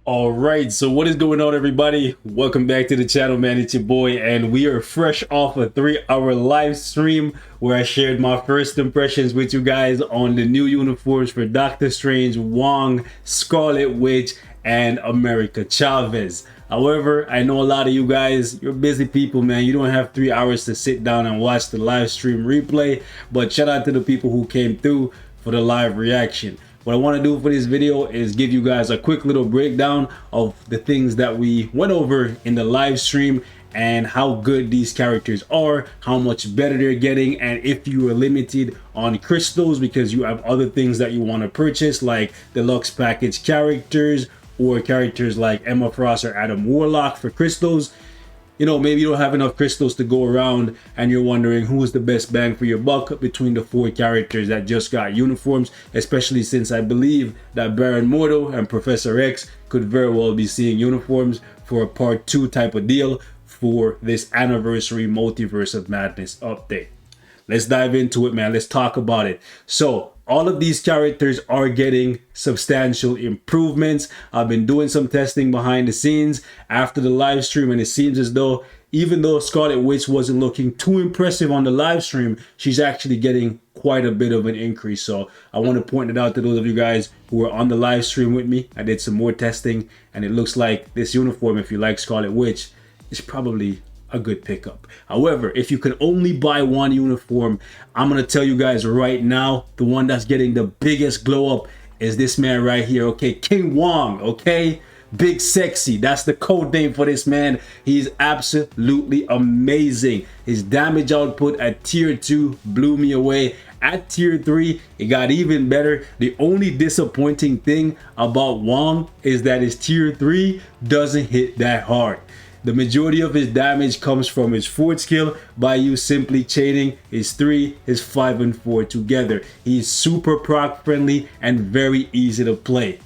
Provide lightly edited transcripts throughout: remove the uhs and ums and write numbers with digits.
All right, so what is going on, everybody? Welcome back to the channel, man. It's your boy, and we are fresh off a 3-hour live stream where I shared my first impressions with you guys on the new uniforms for Doctor Strange, Wong, Scarlet Witch, and America Chavez. However, I know a lot of you guys, you're busy people, man. You don't have 3 hours to sit down and watch the live stream replay, but shout out to the people who came through for the live reaction. What I want to do for this video is give you guys a quick little breakdown of the things that we went over in the live stream and how good these characters are, how much better they're getting, and if you are limited on crystals because you have other things that you want to purchase like deluxe package characters or characters like Emma Frost or Adam Warlock for crystals. You know, maybe you don't have enough crystals to go around and you're wondering who is the best bang for your buck between the 4 characters that just got uniforms, especially since I believe that Baron Mordo and Professor X could very well be seeing uniforms for a part 2 type of deal for this anniversary Multiverse of Madness update. Let's dive into it, man. Let's talk about it. So all of these characters are getting substantial improvements. I've been doing some testing behind the scenes after the live stream, and it seems as though even though Scarlet Witch wasn't looking too impressive on the live stream, she's actually getting quite a bit of an increase. So I want to point it out to those of you guys who were on the live stream with me. I did some more testing, and it looks like this uniform, if you like Scarlet Witch, is probably a good pickup. However, if you can only buy one uniform, I'm gonna tell you guys right now, the one that's getting the biggest glow up is this man right here, okay? King Wong, okay? Big Sexy, that's the code name for this man. He's absolutely amazing. His damage output at tier 2 blew me away. At tier 3, it got even better. The only disappointing thing about Wong is that his tier 3 doesn't hit that hard. The majority of his damage comes from his 4th skill by you simply chaining his 3, his 5, and 4 together. He's super proc friendly and very easy to play.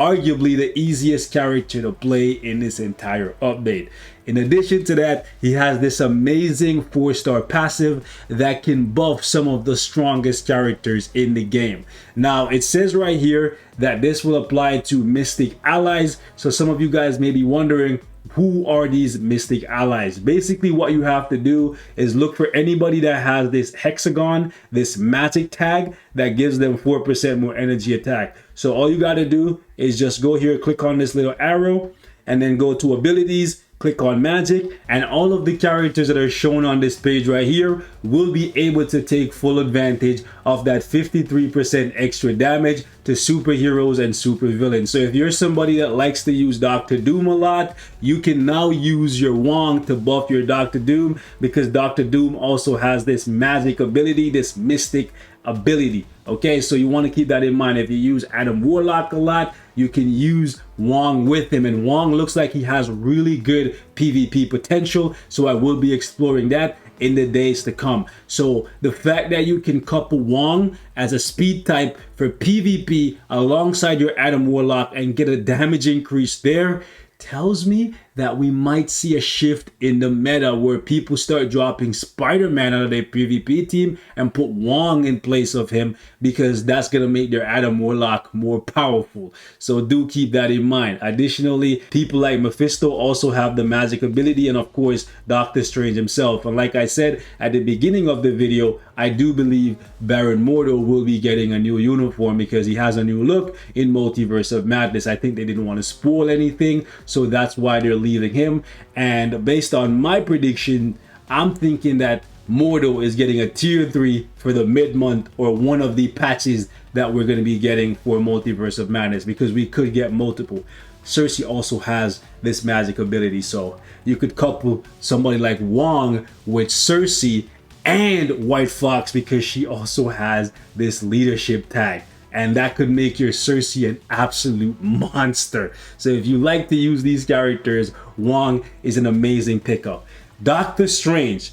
Arguably the easiest character to play in this entire update. In addition to that, he has this amazing 4-star passive that can buff some of the strongest characters in the game. Now, it says right here that this will apply to Mystic allies. So some of you guys may be wondering, who are these Mystic allies? Basically, what you have to do is look for anybody that has this hexagon, this magic tag that gives them 4% more energy attack. So all you got to do is just go here, click on this little arrow, and then go to abilities, click on magic, and all of the characters that are shown on this page right here will be able to take full advantage of that 53% extra damage to superheroes and supervillains. So if you're somebody that likes to use Doctor Doom a lot, you can now use your Wong to buff your Doctor Doom, because Doctor Doom also has this magic ability, this mystic ability. Okay, so you want to keep that in mind. If you use Adam Warlock a lot, you can use Wong with him, and Wong looks like he has really good PvP potential, so I will be exploring that in the days to come. So the fact that you can couple Wong as a speed type for PvP alongside your Adam Warlock and get a damage increase there tells me that we might see a shift in the meta where people start dropping Spider-Man out of their PvP team and put Wong in place of him, because that's going to make their Adam Warlock more powerful. So do keep that in mind. Additionally, people like Mephisto also have the magic ability, and of course Doctor Strange himself. And like I said at the beginning of the video, I do believe Baron Mordo will be getting a new uniform because he has a new look in Multiverse of Madness. I think they didn't want to spoil anything, so that's why they're leaving him. And based on my prediction, I'm thinking that Mordo is getting a tier 3 for the mid-month or one of the patches that we're going to be getting for Multiverse of Madness, because we could get multiple. Cersei also has this magic ability, so you could couple somebody like Wong with Cersei and White Fox because she also has this leadership tag, and that could make your Cersei an absolute monster. So if you like to use these characters, Wong is an amazing pickup. Doctor Strange,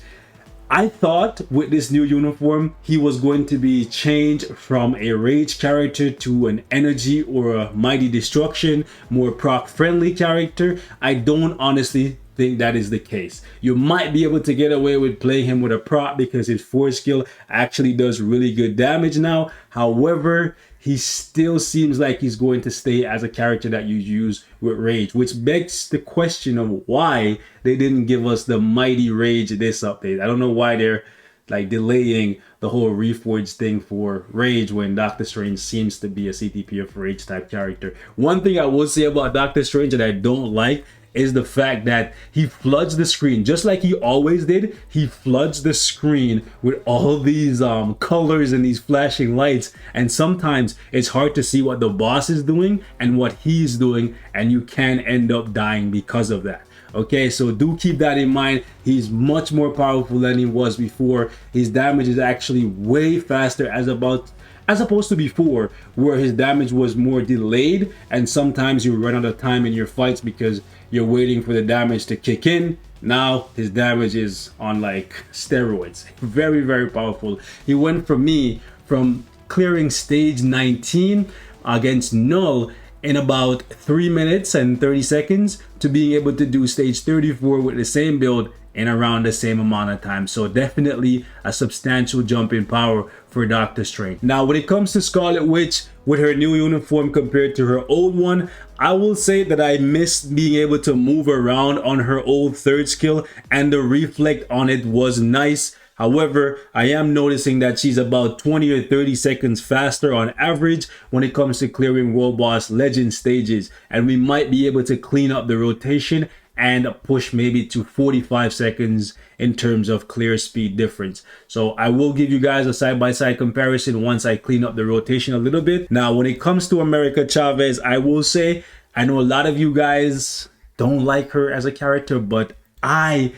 I thought with this new uniform, he was going to be changed from a rage character to an energy or a mighty destruction, more proc friendly character. I don't honestly think that is the case. You might be able to get away with playing him with a prop because his 4 skill actually does really good damage now. However, he still seems like he's going to stay as a character that you use with Rage, which begs the question of why they didn't give us the mighty Rage this update. I don't know why they're like delaying the whole Reforged thing for Rage when Doctor Strange seems to be a CTP of Rage type character. One thing I will say about Doctor Strange that I don't like is the fact that he floods the screen just like he always did. He floods the screen with all these colors and these flashing lights, and sometimes it's hard to see what the boss is doing and what he's doing, and you can end up dying because of that. Okay, so do keep that in mind. He's much more powerful than he was before. His damage is actually way faster as opposed to before, where his damage was more delayed, and sometimes you run out of time in your fights because you're waiting for the damage to kick in. Now his damage is on like steroids. Very, very powerful. He went from clearing stage 19 against Null in about 3 minutes and 30 seconds to being able to do stage 34 with the same build in around the same amount of time. So definitely a substantial jump in power for Doctor Strange. Now when it comes to Scarlet Witch with her new uniform compared to her old one, I will say that I missed being able to move around on her old third skill, and the reflect on it was nice. However, I am noticing that she's about 20 or 30 seconds faster on average when it comes to clearing World Boss Legend stages, and we might be able to clean up the rotation and push maybe to 45 seconds in terms of clear speed difference. So I will give you guys a side-by-side comparison once I clean up the rotation a little bit. Now, when it comes to America Chavez, I will say, I know a lot of you guys don't like her as a character, but I'm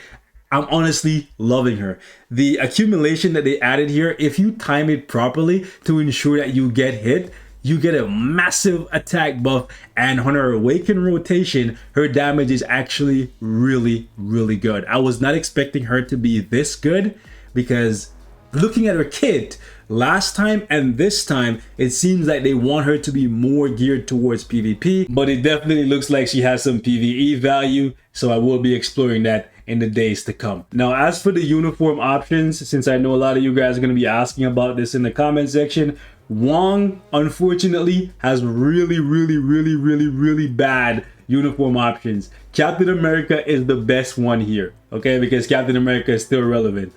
honestly loving her. The accumulation that they added here, if you time it properly to ensure that you get hit, you get a massive attack buff, and on her awaken rotation, her damage is actually really, really good. I was not expecting her to be this good, because looking at her kit last time and this time, it seems like they want her to be more geared towards PvP, but it definitely looks like she has some PvE value, so I will be exploring that in the days to come. Now, as for the uniform options, since I know a lot of you guys are going to be asking about this in the comment section, Wong unfortunately has really bad uniform options. Captain America is the best one here, okay, because Captain America is still relevant.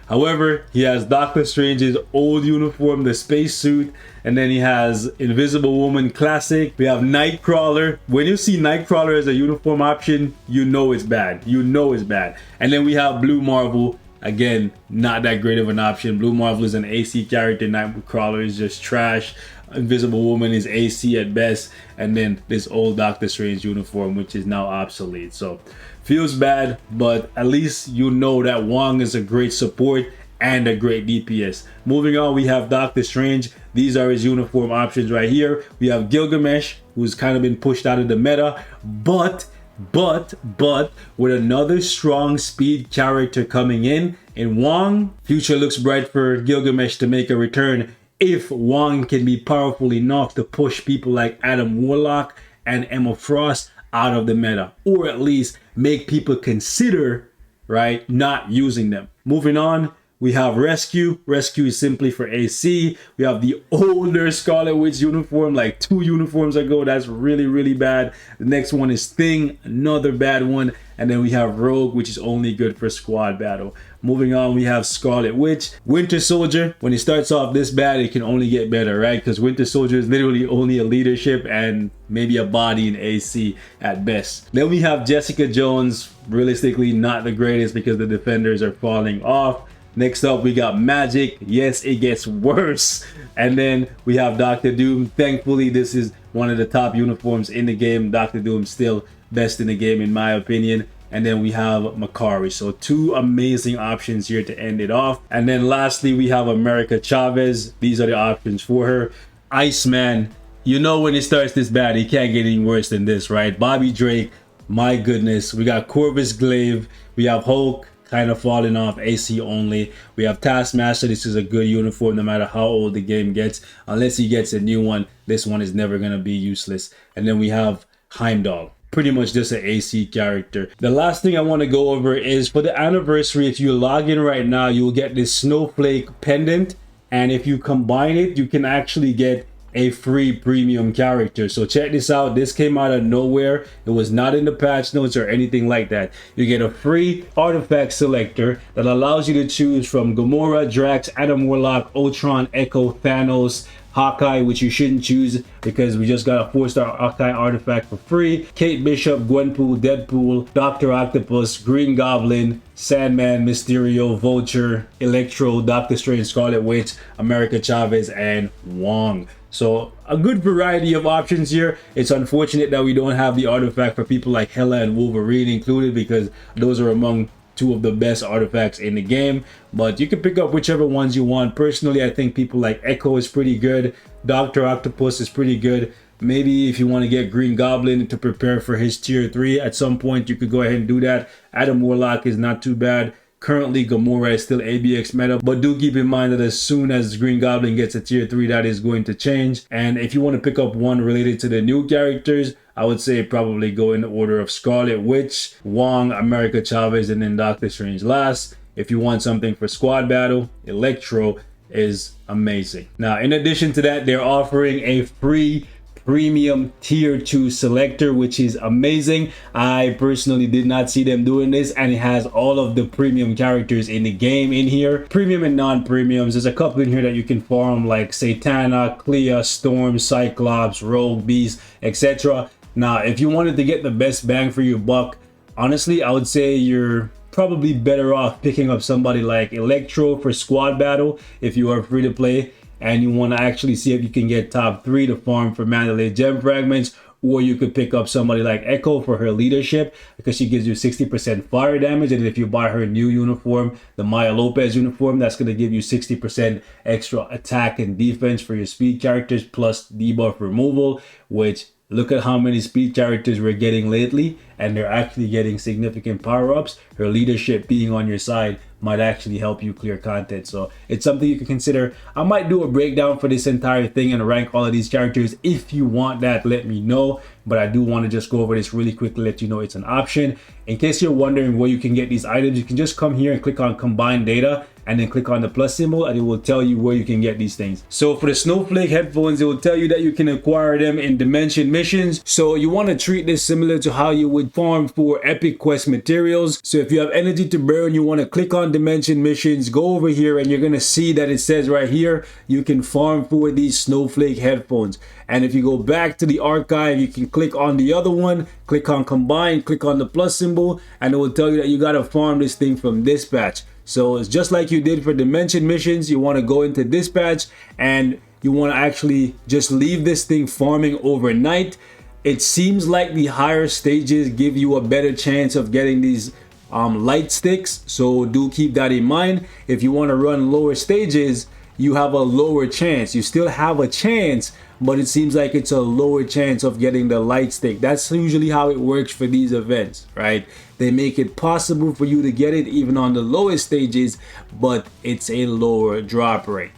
However, he has Doctor Strange's old uniform, the spacesuit, and then he has Invisible Woman Classic. We have Nightcrawler. When you see Nightcrawler as a uniform option, you know it's bad. You know it's bad. And then we have Blue Marvel. Again, not that great of an option. Blue Marvel is an AC character. Nightcrawler is just trash. Invisible Woman is AC at best. And then this old Doctor Strange uniform, which is now obsolete. So feels bad, but at least you know that Wong is a great support and a great DPS. Moving on, we have Doctor Strange. These are his uniform options right here. We have Gilgamesh, who's kind of been pushed out of the meta, but with another strong speed character coming in Wong, future looks bright for Gilgamesh to make a return if Wong can be powerful enough to push people like Adam Warlock and Emma Frost out of the meta, or at least make people consider, right, not using them. Moving on, we have Rescue. Rescue is simply for AC. We have the older Scarlet Witch uniform, like 2 uniforms ago. That's really bad. The next one is Thing, another bad one. And then we have Rogue, which is only good for squad battle. Moving on, we have Scarlet Witch. Winter Soldier, when it starts off this bad, it can only get better, right? Because Winter Soldier is literally only a leadership and maybe a body in AC at best. Then we have Jessica Jones. Realistically, not the greatest because the defenders are falling off. Next up, we got Magic. Yes, it gets worse. And then we have Doctor Doom. Thankfully, this is one of the top uniforms in the game. Doctor Doom still best in the game in my opinion. And then we have Makari. So 2 amazing options here to end it off. And then lastly, we have America Chavez. These are the options for her. Iceman, you know when it starts this bad, it can't get any worse than this, right? Bobby Drake, my goodness. We got Corvus Glaive. We have Hulk, kind of falling off, AC only. We have Taskmaster. This is a good uniform no matter how old the game gets. Unless he gets a new one, this one is never going to be useless. And then we have Heimdall. Pretty much just an AC character. The last thing I want to go over is for the anniversary, if you log in right now, you'll get this snowflake pendant. And if you combine it, you can actually get a free premium character. So check this out. This came out of nowhere. It was not in the patch notes or anything like that. You get a free artifact selector that allows you to choose from Gamora, Drax, Adam Warlock, Ultron, Echo, Thanos, Hawkeye, which you shouldn't choose because we just got a 4-star Hawkeye artifact for free, Kate Bishop, Gwenpool, Deadpool, Dr. Octopus, Green Goblin, Sandman, Mysterio, Vulture, Electro, Doctor Strange, Scarlet Witch, America Chavez, and Wong. So a good variety of options here. It's unfortunate that we don't have the artifact for people like Hela and Wolverine included, because those are among two of the best artifacts in the game, but you can pick up whichever ones you want. Personally, I think people like Echo is pretty good, Dr. Octopus is pretty good. Maybe if you want to get Green Goblin to prepare for his tier 3 at some point, you could go ahead and do that. Adam Warlock is not too bad. Currently, Gamora is still ABX meta, but do keep in mind that as soon as Green Goblin gets a tier 3, that is going to change. And if you want to pick up one related to the new characters, I would say probably go in the order of Scarlet Witch, Wong, America Chavez, and then Doctor Strange last. If you want something for squad battle, Electro is amazing. Now, in addition to that, they're offering a free premium tier 2 selector, which is amazing. I personally did not see them doing this, and it has all of the premium characters in the game in here, premium and non-premiums. There's a couple in here that you can farm, like Satana, Clea, Storm, Cyclops, Rogue, Beast, etc. Now, if you wanted to get the best bang for your buck, honestly, I would say you're probably better off picking up somebody like Electro for squad battle if you are free to play and you want to actually see if you can get top 3 to farm for Mandalay gem fragments. Or you could pick up somebody like Echo for her leadership, because she gives you 60% fire damage, and if you buy her new uniform, the Maya Lopez uniform, that's going to give you 60% extra attack and defense for your speed characters plus debuff removal, which look at how many speed characters we're getting lately, and they're actually getting significant power-ups. Her leadership being on your side might actually help you clear content. So it's something you can consider. I might do a breakdown for this entire thing and rank all of these characters. If you want that, let me know. But I do want to just go over this really quickly, let you know it's an option. In case you're wondering where you can get these items, you can just come here and click on combine data and then click on the plus symbol, and it will tell you where you can get these things. So for the Snowflake headphones, it will tell you that you can acquire them in Dimension missions. So you want to treat this similar to how you would farm for Epic Quest materials. So if you have energy to burn, you want to click on Dimension missions, go over here, and you're going to see that it says right here, you can farm for these Snowflake headphones. And if you go back to the archive, you can click on the other one, click on combine, click on the plus symbol, and it will tell you that you got to farm this thing from dispatch. So it's just like you did for Dimension missions. You want to go into dispatch and you want to actually just leave this thing farming overnight. It seems like the higher stages give you a better chance of getting these light sticks, so do keep that in mind. If you want to run lower stages, you have a lower chance. You still have a chance, but it seems like it's a lower chance of getting the light stick. That's usually how it works for these events, right? They make it possible for you to get it even on the lowest stages, but it's a lower drop rate.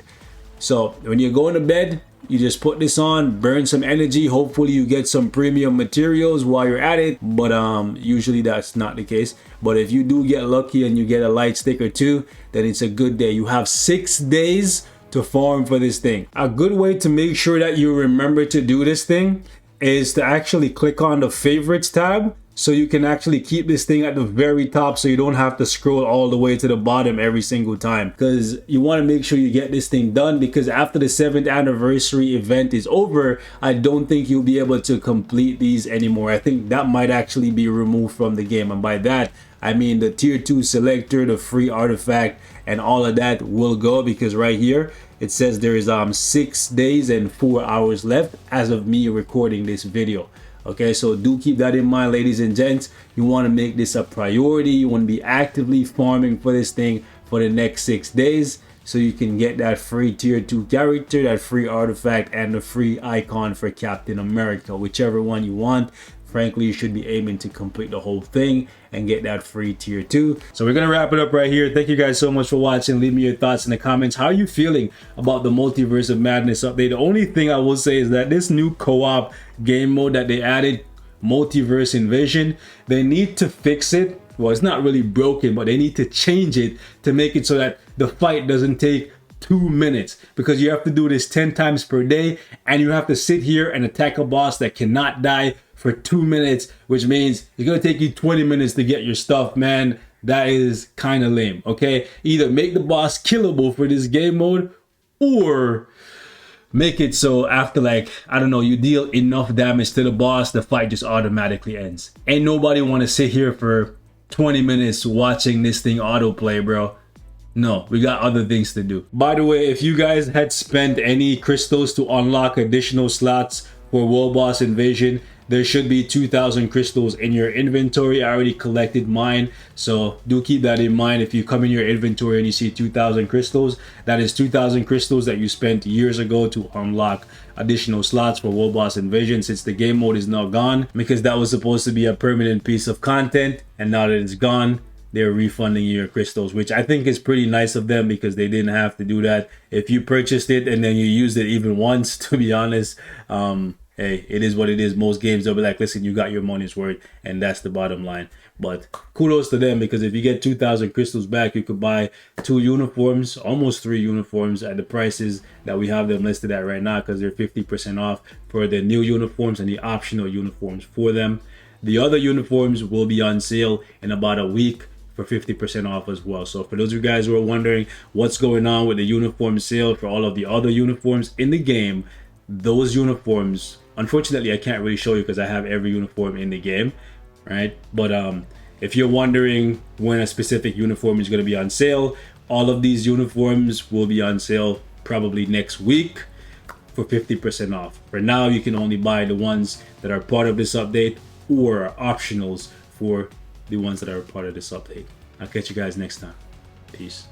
So when you're going to bed, you just put this on, burn some energy. Hopefully you get some premium materials while you're at it, but usually that's not the case. But if you do get lucky and you get a light stick or two, then it's a good day. You have 6 days to farm for this thing. A good way to make sure that you remember to do this thing is to actually click on the favorites tab, so you can actually keep this thing at the very top, so you don't have to scroll all the way to the bottom every single time, because you want to make sure you get this thing done, because after the 7th anniversary event is over, I don't think you'll be able to complete these anymore. I think that might actually be removed from the game, and by that I mean the tier 2 selector, the free artifact, and all of that will go, because right here it says there is 6 days and 4 hours left as of me recording this video. Okay, so do keep that in mind, ladies and gents. You want to make this a priority. You want to be actively farming for this thing for the next 6 days, so you can get that free tier 2 character, that free artifact, and the free icon for Captain America, whichever one you want. Frankly, you should be aiming to complete the whole thing and get that free tier 2. So we're gonna wrap it up right here. Thank you guys so much for watching. Leave me your thoughts in the comments. How are you feeling about the Multiverse of Madness update? The only thing I will say is that this new co-op game mode that they added, Multiverse Invasion, they need to fix it. Well, it's not really broken, but they need to change it to make it so that the fight doesn't take 2 minutes, because you have to do this 10 times per day, and you have to sit here and attack a boss that cannot die for 2 minutes, which means it's gonna take you 20 minutes to get your stuff, man. That is kind of lame. Okay, either make the boss killable for this game mode, or make it so after, like, I don't know, you deal enough damage to the boss, the fight just automatically ends. Ain't nobody want to sit here for 20 minutes watching this thing autoplay, bro. No, we got other things to do. By the way, if you guys had spent any crystals to unlock additional slots for World Boss Invasion, there should be 2,000 crystals in your inventory. I already collected mine, so do keep that in mind. If you come in your inventory and you see 2,000 crystals, that is 2,000 crystals that you spent years ago to unlock additional slots for World Boss Invasion, since the game mode is now gone, because that was supposed to be a permanent piece of content, and now that it's gone, they're refunding your crystals, which I think is pretty nice of them, because they didn't have to do that. If you purchased it and then you used it even once, to be honest, hey, it is what it is. Most games, they'll be like, listen, you got your money's worth, and that's the bottom line. But kudos to them, because if you get 2,000 crystals back, you could buy 2 uniforms, almost 3 uniforms, at the prices that we have them listed at right now, because they're 50% off for the new uniforms and the optional uniforms for them. The other uniforms will be on sale in about a week for 50% off as well. So for those of you guys who are wondering what's going on with the uniform sale for all of the other uniforms in the game, those uniforms, unfortunately I can't really show you because I have every uniform in the game, right? But if you're wondering when a specific uniform is going to be on sale, all of these uniforms will be on sale probably next week for 50% off. For now, you can only buy the ones that are part of this update, or optionals for the ones that are part of this update. I'll catch you guys next time. Peace.